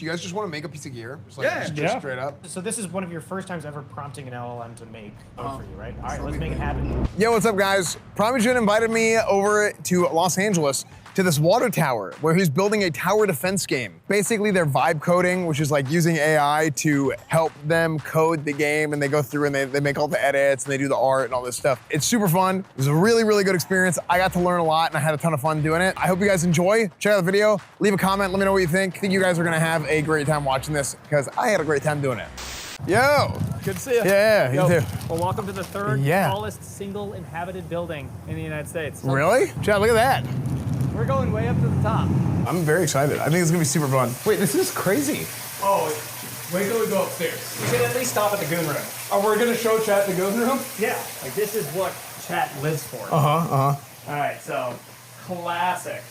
Do you guys just want to make a piece of gear? Just like, just straight up. So this is one of your first times ever prompting an LLM to make code for you, right? All right, let's make it happen. Yo, what's up, guys? Primeagen invited me over to Los Angeles to this water tower where he's building a tower defense game. Basically, they're vibe coding, which is like using AI to help them code the game, and they go through and they make all the edits and they do the art and all this stuff. It's super fun. It was a really, really good experience. I got to learn a lot and I had a ton of fun doing it. I hope you guys enjoy. Check out the video, leave a comment, let me know what you think. I think you guys are gonna have a great time watching this because I had a great time doing it. Yo! Good to see you. Yeah, you too. Well, welcome to the third tallest single inhabited building in the United States. Really? Chad, look at that. We're going way up to the top. I'm very excited. I think it's gonna be super fun. Wait, this is crazy. Oh, wait till we go upstairs. We should at least stop at the goon room. Oh, we're gonna show Chat the goon room? Yeah, like this is what Chat lives for. All right, so classic.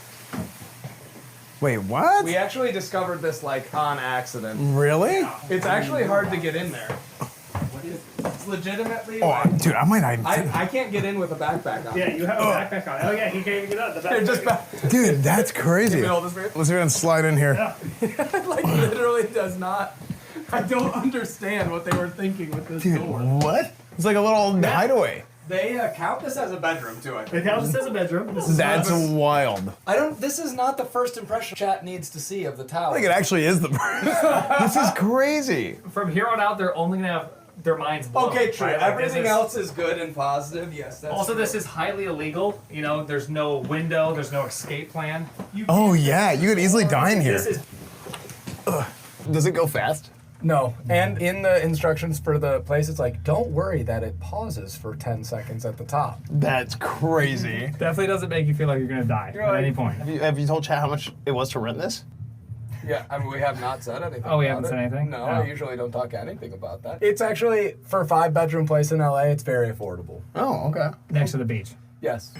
Wait, what? We actually discovered this like on accident. Really? It's actually hard to get in there. It's legitimately. Oh, dude, I might not even. I can't get in with a backpack on. Yeah, you have a backpack on. Oh yeah, he can't even get out. The backpack. Just back. Dude, that's crazy. Let's see if we can slide in here. It like literally does not. I don't understand what they were thinking with this door. What? It's like a little hideaway. They count this as a bedroom too. I think. They count this as a bedroom. That's wild. This is not the first impression Chat needs to see of the tower. I think it actually is the This is crazy. From here on out, they're only gonna have their minds blown. Okay, true. Right? Like, Everything else is good and positive. Yes, that's also, true. this is highly illegal. You know, there's no window, there's no escape plan. Oh yeah, you could easily die in here. This is Does it go fast? No, and in the instructions for the place, it's like, don't worry that it pauses for 10 seconds at the top. That's crazy. definitely doesn't make you feel like you're gonna die at any point. Have you told Chad how much it was to rent this? Yeah, I mean, we have not said anything. Oh, we about haven't said anything? No, No. I usually don't talk anything about that. It's actually, for a 5-bedroom place in LA, it's very affordable. Oh, okay. Next to the beach. Yes.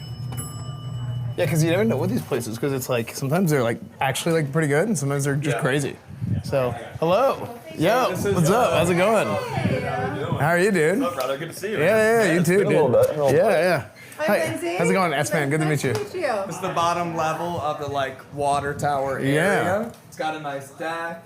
Yeah, because you never know with these places, because it's like, sometimes they're like actually like pretty good, and sometimes they're just crazy. So, hello. Yo, what's up? How's it going? How are you, dude? What's up, brother? Good to see you. Yeah, you too, dude. A little bit. Yeah. Hi, Lindsay. How's it going, Esfand? Good to meet you. Nice to meet you. It's the bottom level of the like water tower area. Yeah. It's got a nice deck,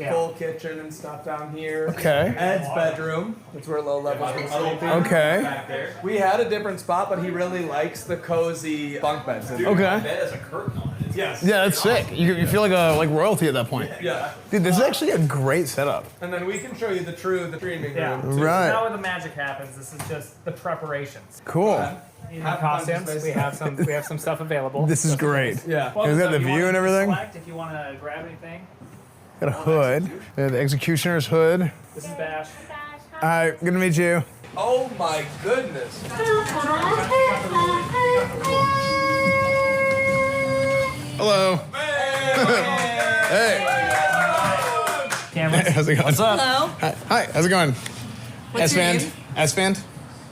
full kitchen and stuff down here. Okay. Ed's bedroom. That's where low levels can sleep. Okay. We had a different spot, but he really likes the cozy bunk beds. Okay. Bed has a curtain on it. Yes. Yeah, that's sick. You feel like royalty at that point. Yeah. Dude, this is actually a great setup. And then we can show you the streaming room. So Right. now where the magic happens. This is just the preparations. Cool. You need Have fun, costumes. space. We have some stuff available. This is great. Yeah. Well, Is that so the you view wanna and everything? Select if you want to grab anything. Got a hood. Yeah, the executioner's hood. This is Bash. Hi, good to meet you. Oh my goodness. Hello. Hey. Cameras. How's it going? What's up? Hello. Hi, how's it going? What's your name? Esfand?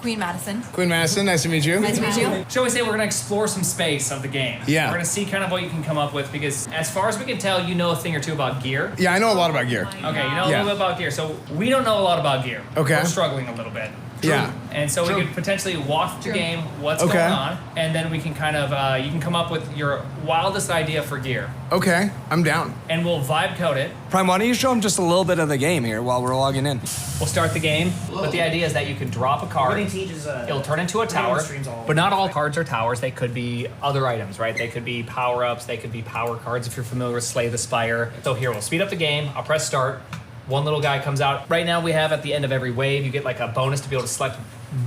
Queen Madison. Queen Madison, nice to meet you. Nice to meet you. Shall we say we're gonna explore some space of the game? Yeah. We're gonna see kind of what you can come up with because as far as we can tell, you know a thing or two about gear. Yeah, I know a lot about gear. Okay, you know a Yeah. little bit about gear. So we don't know a lot about gear. Okay. We're struggling a little bit. Yeah. And so we could potentially walk the game, what's Okay. going on, and then we can kind of, you can come up with your wildest idea for gear. Okay, I'm down. And we'll vibe code it. Prime, why don't you show him just a little bit of the game here while we're logging in? We'll start the game, but the idea is that you can drop a card. It'll turn into a tower, but not all cards are towers. They could be other items, right? They could be power-ups. They could be power cards if you're familiar with Slay the Spire. So here, we'll speed up the game. I'll press start. One little guy comes out. Right now we have at the end of every wave, you get like a bonus to be able to select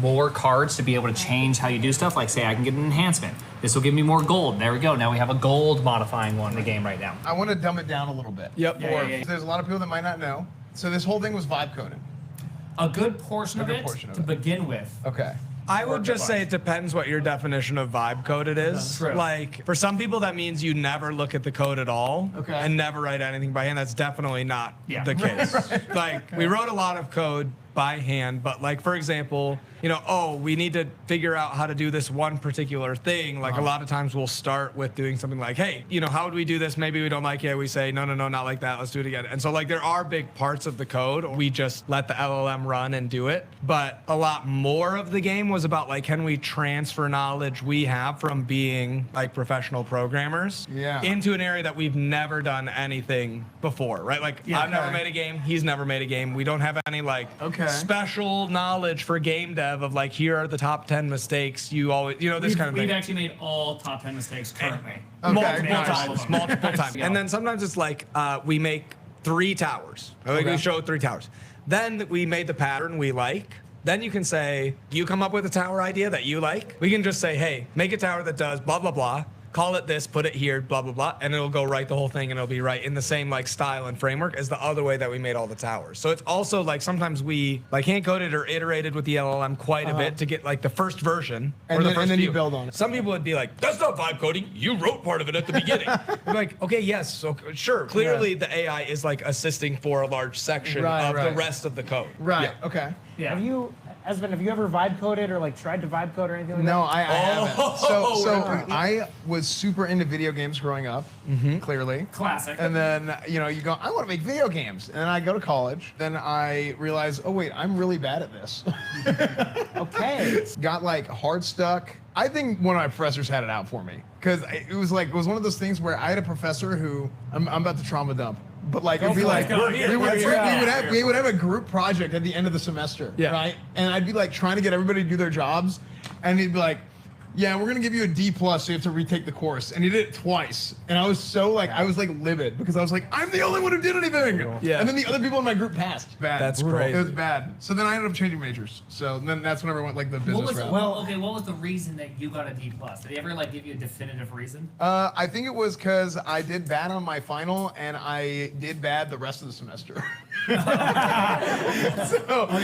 more cards to be able to change how you do stuff. Like say I can get an enhancement. This will give me more gold. There we go. Now we have a gold modifying one in the game right now. I want to dumb it down a little bit. Yep. Yeah. There's a lot of people that might not know. So this whole thing was vibe coded. A good portion of it portion of to it. begin with. Okay. I would just say it depends what your definition of vibe coded is. That's true. Like, for some people, that means you never look at the code at all and never write anything by hand. That's definitely not the case. Like, we wrote a lot of code by hand, but like, for example, you know, oh, we need to figure out how to do this one particular thing. Like a lot of times we'll start with doing something like, hey, you know, how would we do this? Maybe we don't like it. We say, no, not like that. Let's do it again. And so like there are big parts of the code. We just let the LLM run and do it. But a lot more of the game was about like, can we transfer knowledge we have from being like professional programmers into an area that we've never done anything before, right? Like I've never made a game. He's never made a game. We don't have any like special knowledge for game dev of like, here are the top 10 mistakes you always, you know, this kind of thing. We've actually made all top 10 mistakes currently. Multiple times. And then sometimes it's like, we make 3 towers. Like we show 3 towers. Then we made the pattern we like. Then you can say, you come up with a tower idea that you like. We can just say, hey, make a tower that does blah, blah, blah. Call it this, put it here, blah, blah, blah, and it'll go right the whole thing, and it'll be right in the same like style and framework as the other way that we made all the towers. So it's also like sometimes we like hand coded or iterated with the LLM quite a bit to get like the first version and then you build on it. Some people would be like, that's not vibe coding. You wrote part of it at the beginning. I'm like, okay, yes, so sure. Clearly the AI is like assisting for a large section of the rest of the code. Right. Okay. Yeah. Esfand, have you ever vibe coded or like tried to vibe code or anything like that? No, I haven't. So I was super into video games growing up, clearly. Classic. And then, you know, you go, I want to make video games. And then I go to college. Then I realize, oh, wait, I'm really bad at this. Okay. Got like hard stuck. I think one of my professors had it out for me. Because it was one of those things where I had a professor who, I'm about to trauma dump. But like, it'd be like, we would have a group project at the end of the semester, right? And I'd be like trying to get everybody to do their jobs. And he'd be like, yeah, we're gonna give you a D+, so you have to retake the course. And he did it twice. And I was so like, I was like livid because I was like, I'm the only one who did anything. Yeah. And then the other people in my group passed. Bad. That's crazy. It was bad. So then I ended up changing majors. So then that's whenever I went like the business route. What was the reason that you got a D+? Did he ever like give you a definitive reason? I think it was because I did bad on my final and I did bad the rest of the semester. Okay,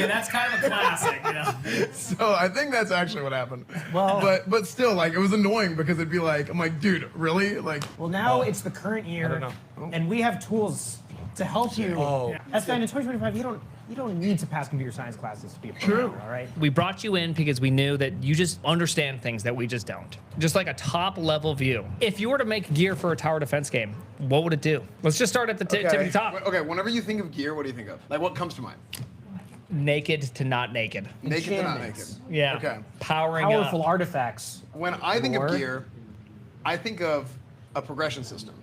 that's kind of a classic, you know. So I think that's actually what happened. Well, but still, like, it was annoying because it'd be like, I'm like, dude, really? Like, well, now it's the current year, don't know. and we have tools to help you. Esfand, in 2025, you don't need to pass computer science classes to be a programmer, all right? We brought you in because we knew that you just understand things that we just don't. Just like a top level view. If you were to make gear for a tower defense game, what would it do? Let's just start at the tip of the top. Okay, whenever you think of gear, what do you think of? Like, what comes to mind? Naked to not naked. Naked to not naked. Enchantments. Yeah. Okay. Powering Powerful up. artifacts. When I think of Or- gear, I think of a progression system.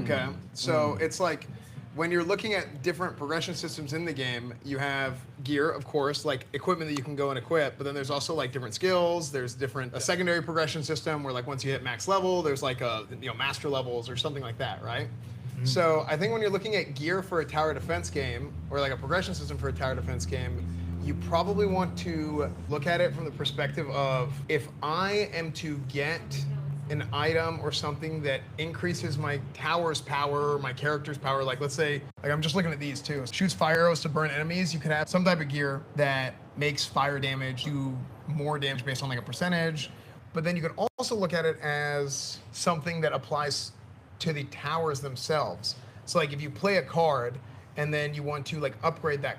Okay, so it's like when you're looking at different progression systems in the game, you have gear, of course, like equipment that you can go and equip, but then there's also like different skills. There's a secondary progression system where like once you hit max level, there's like master levels or something like that, right? So I think when you're looking at gear for a tower defense game or like a progression system for a tower defense game, you probably want to look at it from the perspective of if I am to get an item or something that increases my tower's power, my character's power, like let's say, like I'm just looking at these too. Shoots fire arrows to burn enemies. You could have some type of gear that makes fire damage do more damage based on like a percentage. But then you could also look at it as something that applies to the towers themselves. So like if you play a card and then you want to like upgrade that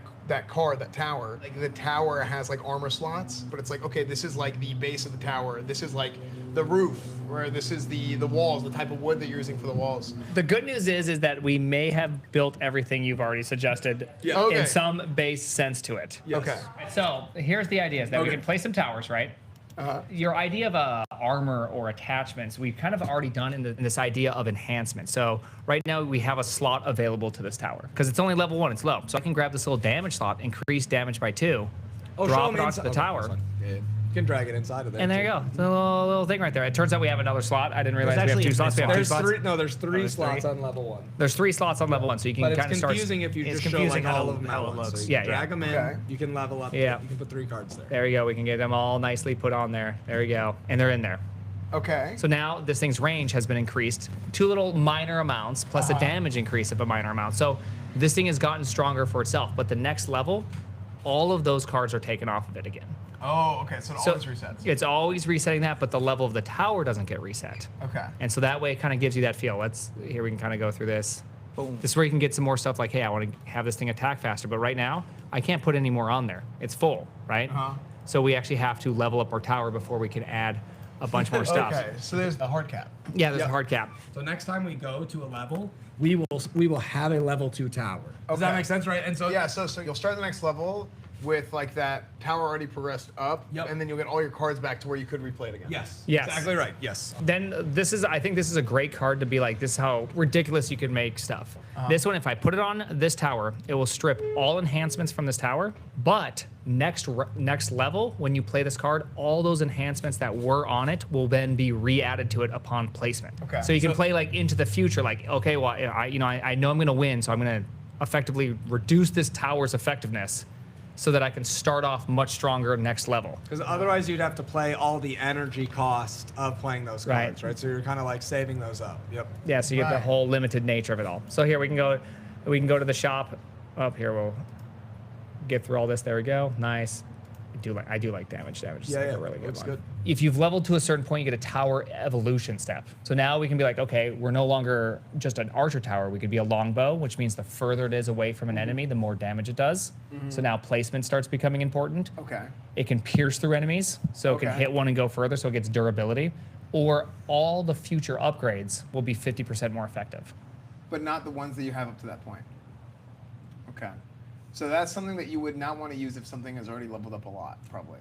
card, that tower, like the tower has like armor slots, but it's like, okay, this is like the base of the tower. This is like the roof, or this is the walls, the type of wood that you're using for the walls. The good news is that we may have built everything you've already suggested Okay. in some base sense to it. Okay. So here's the idea: is that we can place some towers, right? Your idea of armor or attachments, we've kind of already done in this idea of enhancement. So right now we have a slot available to this tower because it's only level 1, it's low. So I can grab this little damage slot, increase damage by 2, drop it onto the tower. You can drag it inside of there. And there you go. It's a little thing right there. It turns out we have another slot. I didn't realize we have actually 2 slots. We have 2 There's slots. three. No, there's 3 there's slots 3? on level 1. There's 3 slots on level 1, so you can But kind it's of start. confusing if you it's just show confusing like all of them how at it once. looks. So you Yeah, drag them in. Okay. You can level up. Yeah. You can put 3 cards there. There we go. We can get them all nicely put on there. There we go. And they're in there. Okay. So now this thing's range has been increased 2 little minor amounts plus a damage increase of a minor amount. So this thing has gotten stronger for itself. But the next level, all of those cards are taken off of it again. Oh, okay. So it So always resets. it's always resetting that, but the level of the tower doesn't get reset. Okay. And so that way it kind of gives you that feel. Here we can kind of go through this. Boom. This is where you can get some more stuff like, hey, I want to have this thing attack faster, but right now, I can't put any more on there. It's full, right? So we actually have to level up our tower before we can add a bunch more stuff. Okay, so there's a hard cap. Yeah, there's a hard cap. So next time we go to a level, we will have a level 2 tower. Does that make sense, right? And so Yeah, so you'll start the next level with like that tower already progressed up, and then you'll get all your cards back to where you could replay it again. Yes. Yes. Exactly right. Yes. Then I think this is a great card to be like, this is how ridiculous you can make stuff. This one, if I put it on this tower, it will strip all enhancements from this tower, but next level, when you play this card, all those enhancements that were on it will then be re-added to it upon placement. Okay. So you can play like into the future, like, okay, well, I know I'm gonna win, so I'm gonna effectively reduce this tower's effectiveness so that I can start off much stronger next level. Because otherwise you'd have to play all the energy cost of playing those cards, right? So you're kind of like saving those up. Yep. Yeah, so you get the whole limited nature of it all. So here we can go to the shop. Up here we'll get through all this. There we go. Nice. I do like damage. Damage is like a really good looks one. good. If you've leveled to a certain point, you get a tower evolution step. So now we can be like, okay, we're no longer just an archer tower. We could be a longbow, which means the further it is away from an enemy, the more damage it does. So now placement starts becoming important. Okay. It can pierce through enemies, so it can hit one and go further, so it gets durability. Or all the future upgrades will be 50% more effective. But not the ones that you have up to that point. Okay. So that's something that you would not want to use if something has already leveled up a lot, probably.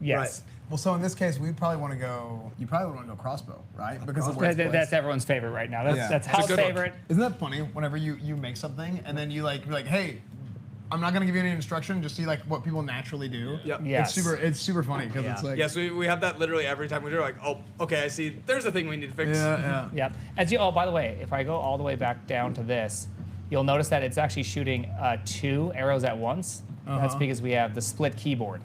Yes. Well, so in this case, we'd probably want to go. You probably want to go crossbow, right? Because of where it's That's placed. everyone's favorite right now. That's, Yeah. that's It's a Hal's good one. favorite. Isn't that funny? Whenever you make something and then you're like, hey, I'm not gonna give you any instruction. Just see like what people naturally do. Yep. Yes. It's super funny because Yeah. it's like. Yes, we have that literally every time we do. Like, oh, okay, I see. There's a thing we need to fix. Yeah. Yep. Oh, by the way, if I go all the way back down to this, you'll notice that it's actually shooting 2 arrows at once. That's because we have the split keyboard.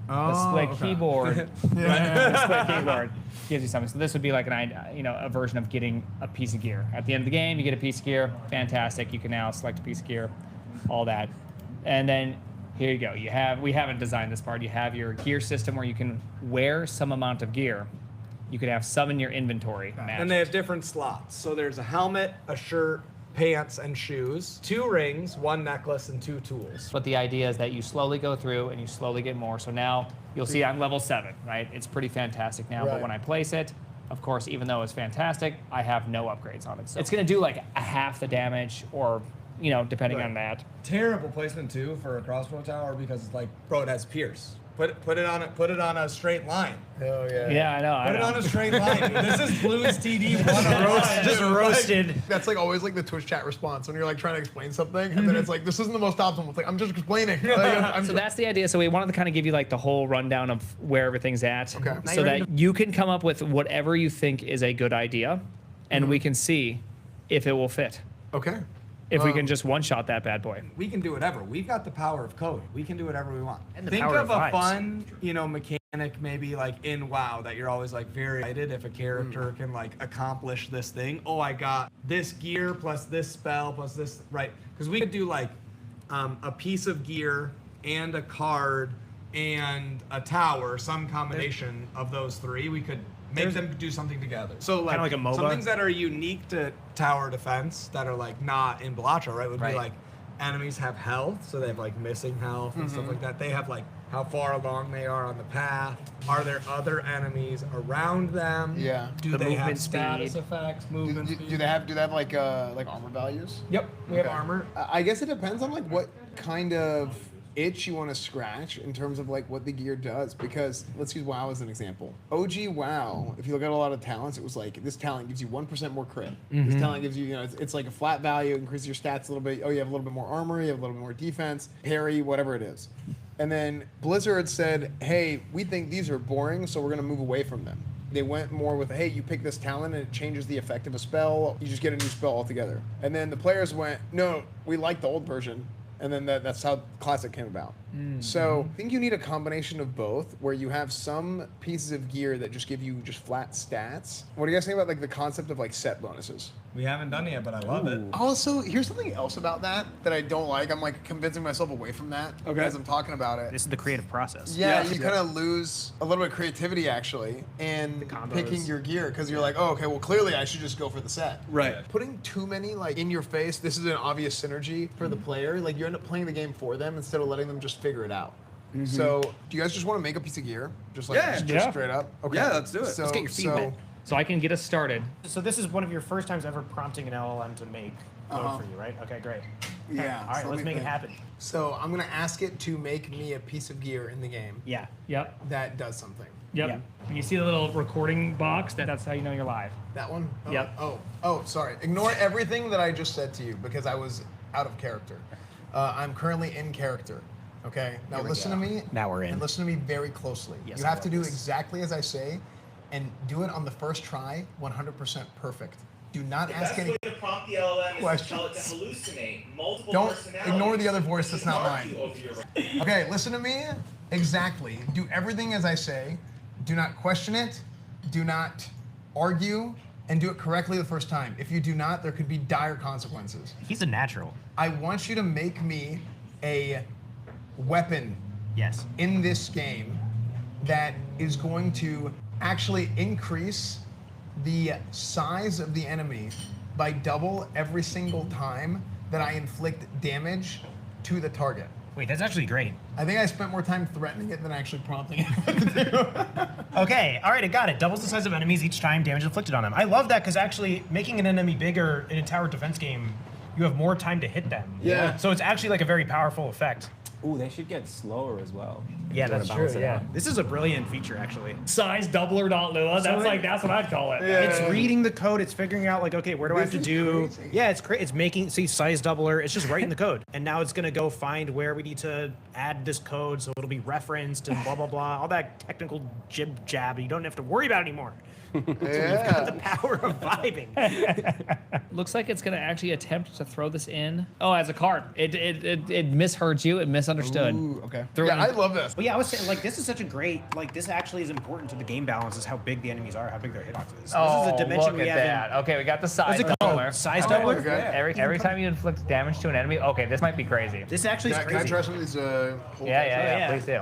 The split keyboard. The split keyboard gives you something. So this would be like a version of getting a piece of gear. At the end of the game, you get a piece of gear. Fantastic. You can now select a piece of gear, all that. And then here you go. We haven't designed this part. You have your gear system where you can wear some amount of gear. You can have some in your inventory. And they have different slots. So there's a helmet, a shirt, pants, and shoes, 2 rings, 1 necklace, and 2 tools. But the idea is that you slowly go through and you slowly get more. So now you'll see I'm level 7, right? It's pretty fantastic now. But when I place it, of course, even though it's fantastic, I have no upgrades on it. So it's going to do like a half the damage or, depending on that. Terrible placement too for a crossbow tower because it's like, bro, it has pierce. Put it on a straight line. Oh yeah. Yeah, I know. Put it on a straight line, dude. This is Blues TD 101. Just roasted. That's like always like the Twitch chat response when you're like trying to explain something and then it's like this isn't the most optimal. It's like I'm just explaining. So that's the idea. So we wanted to kind of give you like the whole rundown of where everything's at, Okay. so that you can come up with whatever you think is a good idea, and we can see if it will fit. Okay. If we can just one-shot that bad boy. We can do whatever. We've got the power of code. We can do whatever we want. And the Think power of of a vibes. fun, mechanic maybe like in WoW that you're always like very excited if a character can like accomplish this thing. Oh, I got this gear plus this spell plus this, right? Because we could do like a piece of gear and a card and a tower, some combination of those 3. We could make them do something together. So like, like a MOBA? some things that are unique to tower defense that are like not in Balatro, right? Would be like enemies have health, so they have like missing health and stuff like that. They have like how far along they are on the path. Are there other enemies around them? Yeah. Do The they have movement status speed. effects, movement speed? Do they have like armor values? Yep, we have armor. I guess it depends on like what kind of itch you want to scratch in terms of like what the gear does, because let's use WoW as an example. OG WoW, if you look at a lot of talents, it was like this talent gives you 1% more crit. This talent gives you, it's like a flat value, increases your stats a little bit. Oh, you have a little bit more armor, you have a little bit more defense, parry, whatever it is. And then Blizzard said, hey, we think these are boring, so we're going to move away from them. They went more with, hey, you pick this talent and it changes the effect of a spell. You just get a new spell altogether. And then the players went, no, we like the old version. And then that's how Classic came about. So I think you need a combination of both, where you have some pieces of gear that just give you just flat stats. What do you guys think about like the concept of like set bonuses? We haven't done it yet, but I love it. Also, here's something else about that I don't like. I'm like convincing myself away from that as I'm talking about it. This is the creative process. Yeah, Yes. you kind of lose a little bit of creativity actually in combos. picking your gear because you're like, oh, okay, well clearly I should just go for the set. Right. Putting too many like in your face, this is an obvious synergy for the player. Like you end up playing the game for them instead of letting them just figure it out. So, do you guys just want to make a piece of gear, just like just straight up? Okay. Yeah, let's do it. So, Let's get your feet wet. So I can get us started. So this is one of your first times ever prompting an LLM to make code for you, right? Okay, great. Yeah. All right, so let's make it happen. So I'm gonna ask it to make me a piece of gear in the game Yeah. Yep. that does something. Yep. Yeah. And you see the little recording box? That's how you know you're live. That one? Oh, Yep. Oh, sorry. Ignore everything that I just said to you because I was out of character. I'm currently in character. Okay. Now listen to me. Now we're in. And listen to me very closely. Yes, you I have to love do this. exactly as I say, and do it on the first try, 100% perfect. Do not ask Best any. way to prompt the LLM is to questions. tell it to hallucinate multiple Don't personalities. ignore the other voice that's not Argue mine. over your- Okay, listen to me exactly. Do everything as I say. Do not question it. Do not argue. And do it correctly the first time. If you do not, there could be dire consequences. He's a natural. I want you to make me a weapon Yes. in this game that is going to actually increase the size of the enemy by double every single time that I inflict damage to the target. Wait, that's actually great. I think I spent more time threatening it than actually prompting it what to do. Okay, all right, I got it. Doubles the size of enemies each time damage inflicted on them. I love that because actually making an enemy bigger in a tower defense game, you have more time to hit them. Yeah. So it's actually like a very powerful effect. Ooh, they should get slower as well. Yeah, To that's balance true. it Yeah. out. This is a brilliant feature, actually. Size doubler dot Lua. That's what I'd call it. It's reading the code. It's figuring out like, okay, where do I have to This do? is crazy. Yeah, it's making size doubler. It's just writing the code, and now it's gonna go find where we need to add this code, so it'll be referenced and blah blah blah. All that technical jib jab. You don't have to worry about it anymore. Yeah. The power of vibing. Looks like it's going to actually attempt to throw this in. Oh, as a card. It misheard you. It misunderstood. Ooh, okay. Throw it Yeah, in. I love this. But yeah, I was saying like this is such a great like this actually is important to the game balance is how big the enemies are, how big their hitbox is. Oh, this is a dimension look we at haven't. that. Okay, we got the size What's it called? doubler. Size doubler? Okay. Every time you inflict damage to an enemy, okay, this might be crazy. This actually is Can I crazy. try some of these? Yeah, yeah. please do.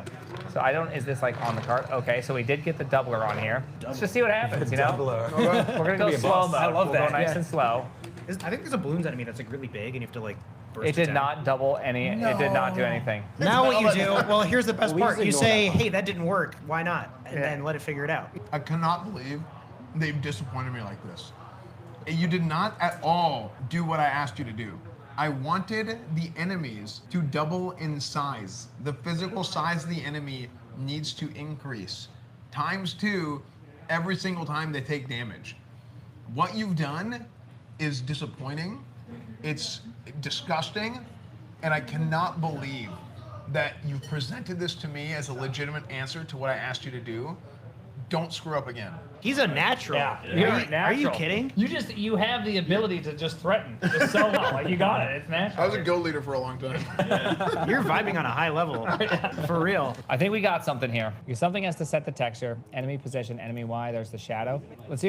So I don't, is this like on the card? Okay, so we did get the doubler on here. Let's just see what happens, you know? We're gonna go slow mode. I love We'll that, go nice yeah. and slow. I think there's a balloons enemy that's like really big and you have to like burst It did down. not double any, it did not do anything. Now what you do, well here's the best We part. just You ignore say, that part. hey, that didn't work. Why not? And Yeah. then let it figure it out. I cannot believe they've disappointed me like this. You did not at all do what I asked you to do. I wanted the enemies to double in size. The physical size of the enemy needs to increase ×2 every single time they take damage. What you've done is disappointing. It's disgusting. And I cannot believe that you presented this to me as a legitimate answer to what I asked you to do. Don't screw up again. He's a natural. You're Are you natural. kidding? You have the ability to just threaten. Just so well. Like you got it. It's natural. I was a go leader for a long time. You're vibing on a high level. For real. I think we got something here. Something has to set the texture. Enemy position, enemy Y, there's the shadow. Let's see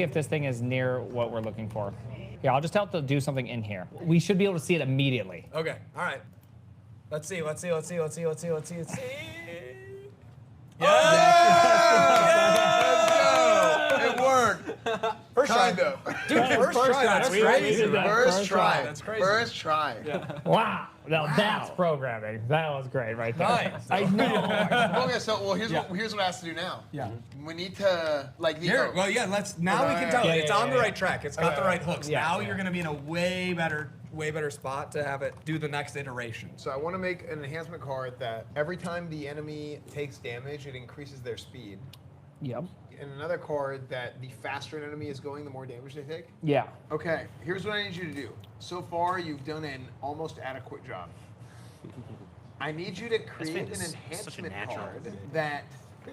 if this thing is near what we're looking for. Yeah, I'll just tell it to do something in here. We should be able to see it immediately. Okay, all right. Let's see. It worked. First try. Kind of. Dude, first try. That's crazy. First try. That's crazy. First try. Wow. Now that's programming. That was great right there. Nice. I know. Okay, so here's what I have to do now. Yeah. We need to like the Here, well, yeah. Now we can tell Yeah, it's yeah, on the yeah. right track. It's got the right hooks. Yeah, now yeah. you're gonna be in a way better spot to have it do the next iteration. So I want to make an enhancement card that every time the enemy takes damage, it increases their speed. Yep. And another card that the faster an enemy is going, the more damage they take. Yeah. Okay, here's what I need you to do. So far, you've done an almost adequate job. I need you to create an such a enhancement natural. card that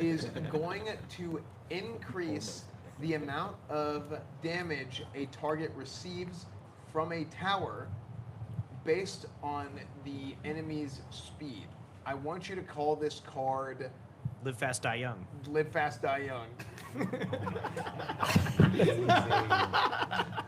is going to increase the amount of damage a target receives from a tower based on the enemy's speed. I want you to call this card Live fast, die young. Live Fast, Die Young.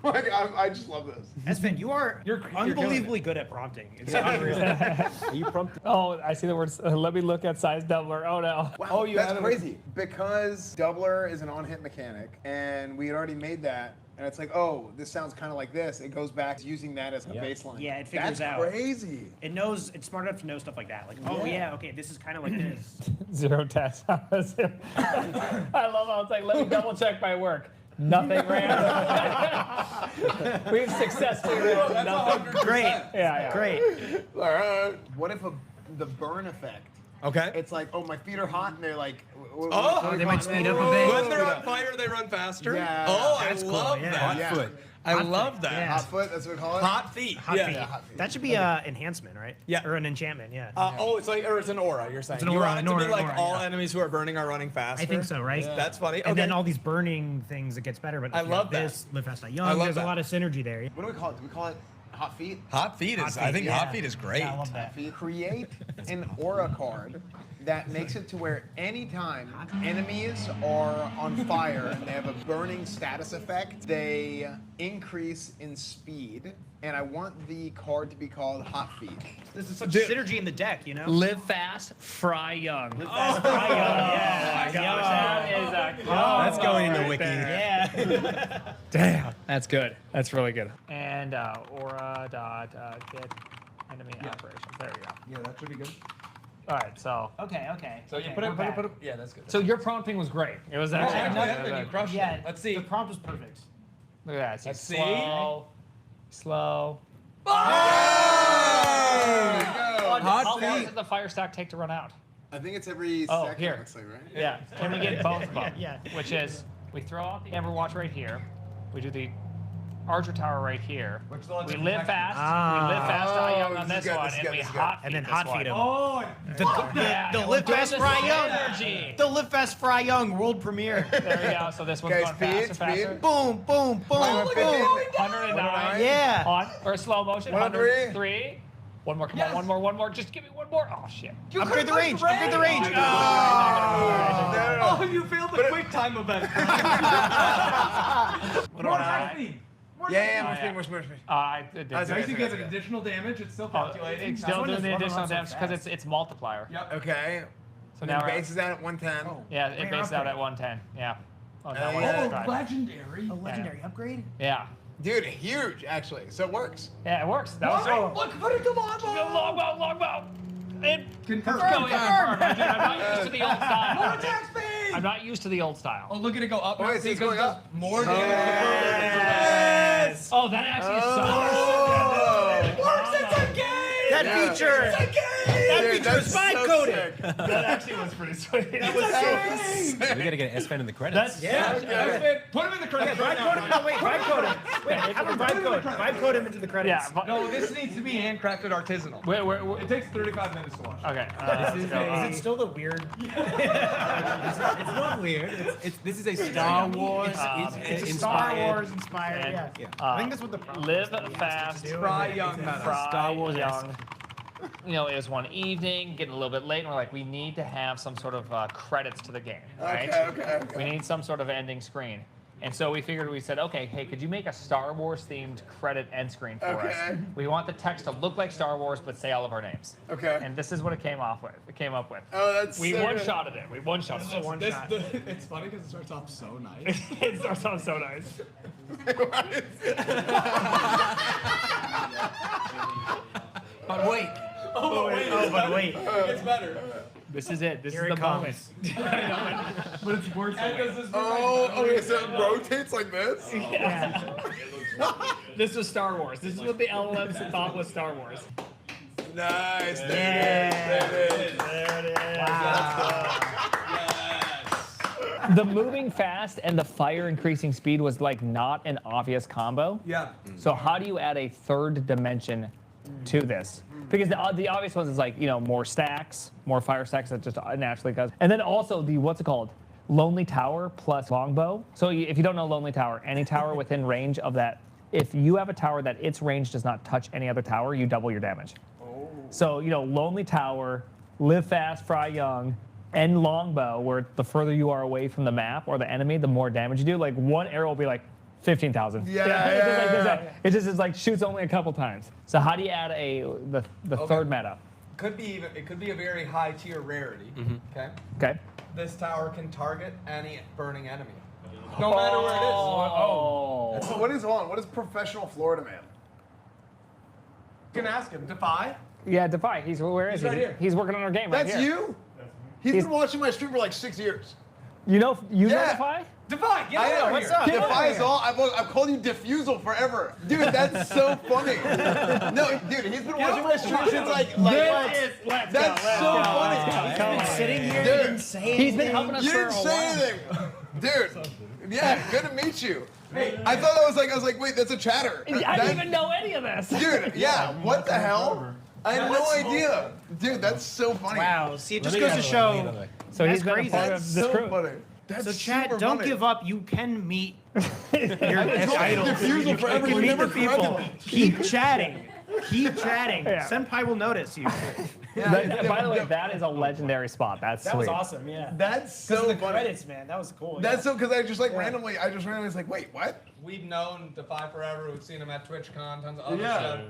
Like, I just love this. Esfand, you're unbelievably good at prompting. It's unreal. Are you prompted? Oh, I see the words. Let me look at size doubler. Oh no. Wow, Oh, you that's added a- crazy. Because doubler is an on-hit mechanic, and we had already made that, and it's like, oh, this sounds kind of like this. It goes back to using that as a baseline. Yeah, it figures that's out. crazy. It knows. It's smart enough to know stuff like that. Like, oh yeah, okay, this is kind of like this. 0 test. I love how it's like, let me double check my work. Nothing ran. We've successfully ran nothing. Great. Yeah. Great. All right. What if the burn effect? Okay. It's like, oh, my feet are hot, and they're like, Oh, they might speed up a bit. When they're on fire, they run faster. Yeah. Oh, I That's cool, love yeah. that. Yeah. I love that. Yeah. Hot foot, that's what we call it? Hot feet. Hot yeah. feet. Yeah, hot feet. That should be a enhancement, right? Yeah. Or an enchantment. Yeah. Oh, it's like, or it's an aura. You're saying It's an you aura, want it an to aura, be like an aura, all yeah. enemies who are burning are running faster. I think so, right? That's funny. And Okay. then all these burning things, it gets better. But I if you have love that. this, Live fast, die I young. love There's that. a lot of synergy there. What do we call it? Do we call it hot feet? Hot feet is. I think hot feet is great. Yeah, I love that. Create an aura card that makes it to where anytime enemies are on fire and they have a burning status effect, they increase in speed. And I want the card to be called Hot Feet. This is such synergy in the deck, you know? Live fast, fry young. Live fast, die young. Yeah. my gosh, that is a That's going in the right wiki. there. Yeah. Damn, that's good. That's really good. And aura dot get enemy operations. There we go. Yeah, that should be good. All right, so Okay. So you Okay, put it, we're put it, back. put it. Yeah, that's good. so your prompting was great. It was actually you crushed Yeah. it. Let's see. The prompt was perfect. Look at that. Let's see. Slow. Hot How long feet. does the fire stack take to run out? I think it's every Oh, second, here. looks like, right? Yeah. Can we get both of them? Yeah. Which is, we throw out the Everwatch right here. We do the Archer Tower right here. Which the one's We in live protection? fast. We live fast, die young on this this is good, one, this is and good, we this is good. hot feet And then this hot one. feet him. Oh, Yeah, The we're Live doing Fast the Fry Young. synergy. The Live Fast Fry Young world premiere. There we go. So this one's Okay, going speed, faster, faster. speed. Boom, boom, boom, look at boom. it. 109. Yeah. On or slow motion. 103. 103. One more. Come on. One more. Just give me one more. Oh shit. Upgrade the range. Upgrade the range. Oh, you failed the quick time event. More high speed. Yeah, more speed. I did. As long as you get an additional damage, it's still calculating. It's still doing the That's additional why damage it's because it's multiplier. Yep. Okay. So And now then we're- base is at 110. Yeah, it Rare bases out upgrade. at 110. Yeah. Oh, now Oh, we're yeah. at drive. Legendary. A legendary upgrade? Yeah. Dude, huge, actually. So it works. Yeah, it works. That was Oh, look, put it to longbow. longbow. And Confirm. Go, yeah, confirm. Dude, I'm not used to the old style. More attack speed. I'm not used to the old Oh, style. look at it go up. Oh, now. wait, so See, it's it goes going up. up. More damage. Yes. Oh, that actually is so Oh. Works. It's a game. That Yeah. feature. It's a game. That Dude, feature is that's so Vibecode. sick. That actually was pretty sweet. That was so We gotta get Esfand in the credits. That's Yeah. Put him in the credits. Vibe right code now. him. No, wait, vibe code him. Wait, have him vibe code. Vibe code him into the credits. yeah. But, No, this needs to be handcrafted artisanal. where, It takes 35 minutes to watch. okay. Is it still the weird? It's not weird. This is a Star Wars. It's a inspired. Star Wars inspired. And, Yeah. uh, I think that's what the prompt live was that he asked fast, it to do. Fry young meta. Fry Star Wars young. You know, it was one evening, getting a little bit late, and we're like, we need to have some sort of credits to the game, right? Okay. We need some sort of ending screen. And so we said, okay, hey, could you make a Star Wars themed credit end screen for us? Okay. We want the text to look like Star Wars, but say all of our names. Okay. And this is what it came up with. Oh, that's We so one-shotted it. We one-shotted it. One This, shot. it's funny because it starts off so nice. It starts off so nice. But wait. But wait. It gets better. This is it. This Here is it the moment. comes. But it's worth And it. does this Okay, so it rotates like this? Yeah. This was Star Wars. This is what the LLMs thought was Star Wars. Nice. There it is. The moving fast and the fire increasing speed was like not an obvious combo. Yeah. So how do you add a third dimension to this? Because the obvious ones is like, you know, more stacks, more fire stacks that just naturally does. And then also the, what's it called? Lonely Tower plus Longbow. So if you don't know Lonely Tower, any tower within range of that if you have a tower that its range does not touch any other tower, you double your damage. So, Lonely Tower, Live Fast, Fry Young, and Longbow, where the further you are away from the map or the enemy, the more damage you do. Like, one arrow will be like 15,000. It just is like shoots only a couple times. So how do you add the third meta? It could be a very high tier rarity. Okay. Okay. This tower can target any burning enemy, no matter where it is. So what is professional Florida man? You can ask him. Defy. Yeah, Defy. Where is he? right here. He's working on our game right That's here. you? He's been watching my stream for like 6 years. You know Yeah. Defy? Defy, get I over know. here. Defy is all. I've called you Diffusal forever, dude. That's so funny. No, dude, he's been watching my stream since that's so funny. He's been sitting here Dude, and didn't say anything. He's been helping us You for didn't a say while. anything, dude. Yeah, good to meet you. I thought I was like, wait, that's a chatter. I didn't even know any of this. Dude, yeah. What the hell? I had no idea, dude. That's so funny. Wow. See, it just goes to show. So he's That's been a crazy. part of That's this so crew. funny. That's So, Chad, super don't funny. give up. You can meet your told idols. Diffusal forever. You You can meet never the people. corrected me. Keep chatting. Keep chatting. Yeah. Senpai will notice you. By the way, that is a legendary spot. That's That sweet. was awesome. Yeah. That's So so the funny. credits, man. That was cool. That's so because I just randomly was like, wait, what? We've known Defy forever. We've seen him at TwitchCon, tons of other Yeah. stuff.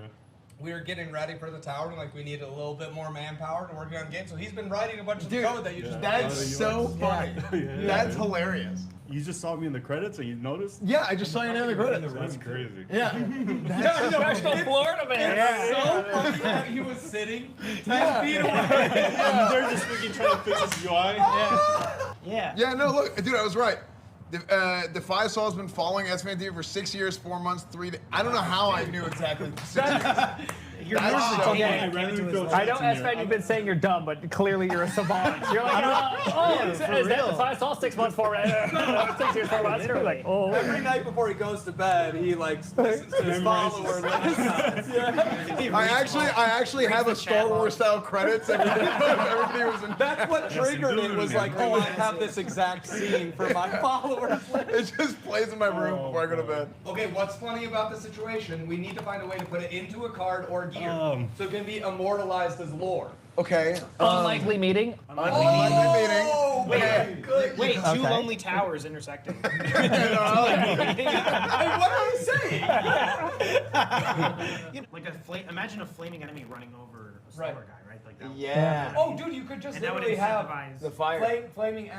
We were getting ready for the tower, and like we needed a little bit more manpower to working on games. So he's been writing a bunch of Dude, code that you just. That's so funny. That's hilarious. You just saw me in the credits and you noticed? Yeah, I just saw your name in the credits. That's crazy. Yeah. Professional Florida man. So funny that he was sitting 10 feet away. They're just freaking trying to fix this UI. Yeah. Yeah, no, look, dude, I was right. Defy Saul has been following EsfandTV for 6 years, 4 months, 3 days. I don't know how I knew exactly 6 years. You're That's nervous so again. I Came randomly into his feel life. I know, Esfand, you've been saying you're dumb, but clearly you're a savant. You're like, is that I saw 6 months, 4 months, 6 years, 4 months. You're like, oh. Every night before he goes to bed, he like listens to his followers. I actually have a Star Wars style credits. Everything was in. That's what triggered it. Was like, oh, I have this exact scene for my followers. It just plays in my room before I go to bed. Okay, what's funny about the situation? We need to find a way to put it into a card or gear, so it can be immortalized as lore. Okay. Unlikely meeting. Unlikely meeting. Wait, two Okay. lonely towers intersecting. Hey, what are you saying? Like imagine a flaming enemy running over a solar guy, right? Like that. Yeah. Oh, dude, you could just And that would literally have incentivize The fire. flaming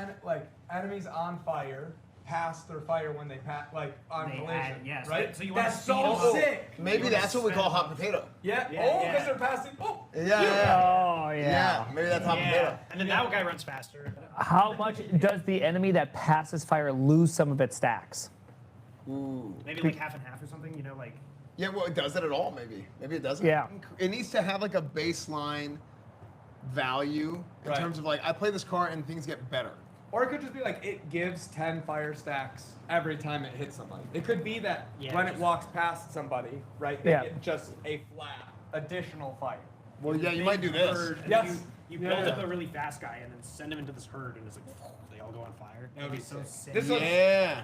enemies on fire pass their fire when they pass on They collision. add- yes. Right? So you want That's to so speed up- sick. Maybe that's what we call hot potato. Yeah. Yeah, Oh, yeah. because they're passing. Oh. Oh, yeah. Yeah. Maybe that's hot potato. Yeah. And then that guy runs faster. How much does the enemy that passes fire lose some of its stacks? Maybe like half and half or something. You know, like. Yeah, well, it does it at all, maybe. Maybe it doesn't. Yeah. It needs to have like a baseline value in Right. terms of like, I play this card and things get better. Or it could just be like it gives 10 fire stacks every time it hits somebody. It could be that when it walks past somebody, right, they Yeah. get just a flat additional fire. Well, yeah, you might do this. Herd, and Yes. then You build up a really fast guy and then send him into this herd and it's like they all go on fire. That would be so sick. sick. This was- Yeah.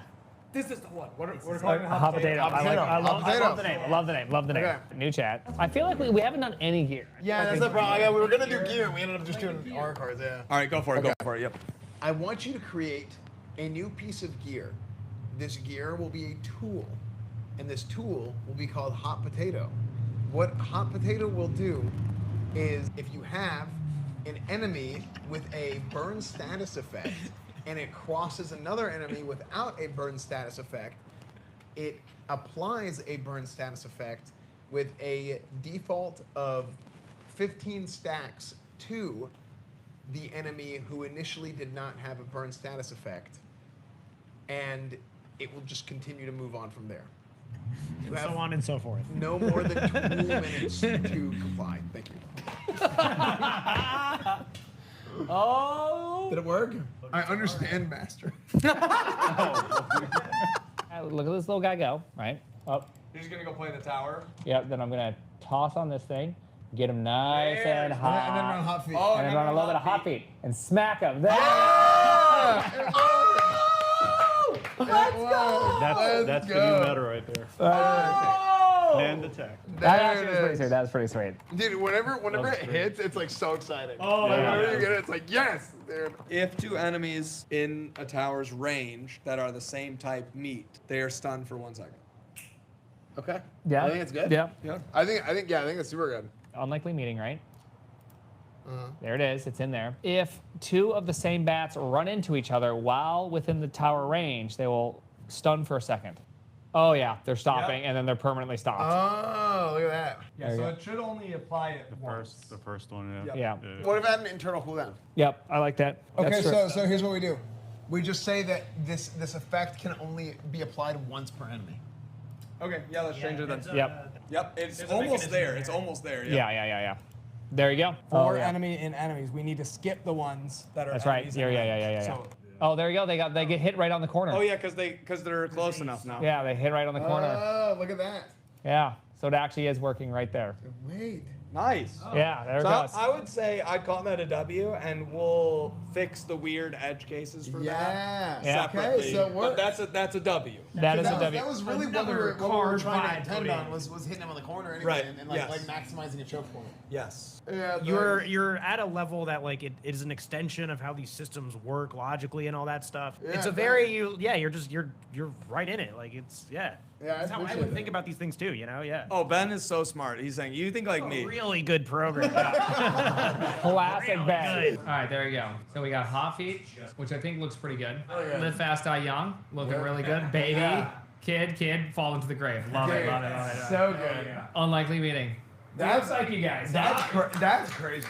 This is the one. What we're Hot calling it potato. Hot potato. I love Hot the name. I love the name. Love the name. Okay. New chat. I feel like we haven't done any gear. Yeah, that's the problem. Yeah, we were gonna do gear. We ended up just doing our cards. Yeah. All right, go for it. Okay. Go for it. Yep. I want you to create a new piece of gear. This gear will be a tool, and this tool will be called Hot Potato. What Hot Potato will do is if you have an enemy with a burn status effect and it crosses another enemy without a burn status effect, it applies a burn status effect with a default of 15 stacks to the enemy who initially did not have a burn status effect, and it will just continue to move on from there. You And have so on and so forth. no more than 2 minutes to comply. Thank you. Oh. Did it work? I understand, Master. Look at this little guy go. Right. Up. You're just gonna go play the tower. Yep. Then I'm gonna toss on this thing, get him nice and hot, And then run hot feet. Oh, and then run a little bit of hot feet and smack him. There. That's the new meta right there. Hand attack. That actually was pretty sweet. That was pretty sweet. Dude, whenever it hits, it's like so exciting. Oh, like, yeah. whenever you get it, it's like, yes, dude. If two enemies in a tower's range that are the same type meet, they are stunned for 1 second. Okay. Yeah. I think it's good. Yeah. Yeah. I think it's super good. Unlikely meeting, right? There it is. It's in there. If two of the same bats run into each other while within the tower range, they will stun for a second. Oh yeah, they're stopping, and then they're permanently stopped. Oh, look at that. Yeah, so it should only apply it once. The first one, Yeah. What if I had an internal cooldown? Yep, I like that. Okay, That's true. so here's what we do. We just say that this effect can only be applied once per enemy. Okay, yeah, let's change it then. Yep. It's There's a almost mechanism there. there. It's almost there. Yeah. There you go. For yeah. enemies, we need to skip the ones that are. That's right. enemies Yeah. in range. So, Oh, there you go. They get hit right on the corner. oh yeah, because they're close enough now. Yeah, they hit right on the corner. Oh, look at that. Yeah. So it actually is working right there. Wait. Nice. Yeah, there it So goes. I would say I'd call that a W, and we'll fix the weird edge cases for that Yeah. separately. Okay, so what? But that's a W. That is a W. That was really what we Another were card trying to vibe intend on coding. was hitting him on the corner anyway, Right, and like, yes. like maximizing a choke point. Yes. Yeah. You're at a level that like it is an extension of how these systems work logically and all that stuff. Yeah, It's a very you're right in it. Like it's Yeah, I That's how I appreciate would it. think about these things too. You know, yeah. Oh, Ben is so smart. He's saying, you think like me. Really good program. Classic Really bag. good. All right, there you go. So we got Hot Feet, which I think looks pretty good. Live Fast, Die Young, looking really good. Baby, Kid, Fall into the Grave. Love it. So good. Unlikely meeting. That's Like you guys. that's crazy.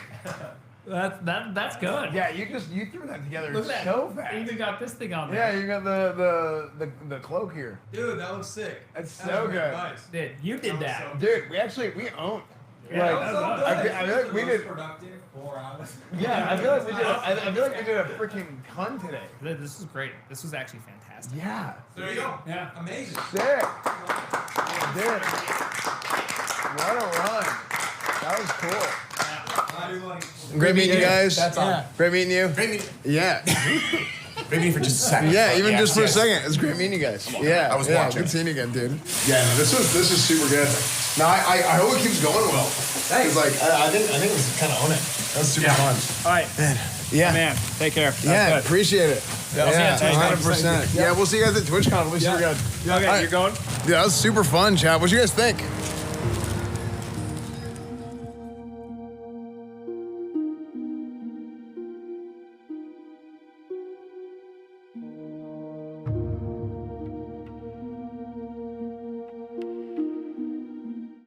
That's good. Yeah, you threw that together Look at that. so You fast. even got this thing on Yeah, there. you got the cloak here. Dude, that looks sick. That's so good. Dude, you did that. Dude, we owned. Yeah, Like, that was awesome. I feel like we did. Productive 4 hours. Yeah, I feel like we did. I feel like we did a freaking ton today. This is great. This was actually fantastic. Yeah. There you go. Yeah. Amazing. Sick. Dude. What a run. That was cool. Great meeting you guys. That's on. Great meeting you. Great meeting. Yeah. Great meeting for just a second. Yeah, even Yes, just for yes. a second. It's great meeting you guys. Yeah. I was yeah, watching. Good seeing you again, dude. Yeah, no, this is super good. No, I hope it keeps going well. Thanks. Like I think it was kind of on it. That was super fun. All right, Yeah. man. Take care. Yeah, appreciate it. Yeah, see you at 100%. Yeah, we'll see you guys at TwitchCon. It'll be super good. Okay, All right. you're going. Yeah, that was super fun, chat. What'd you guys think?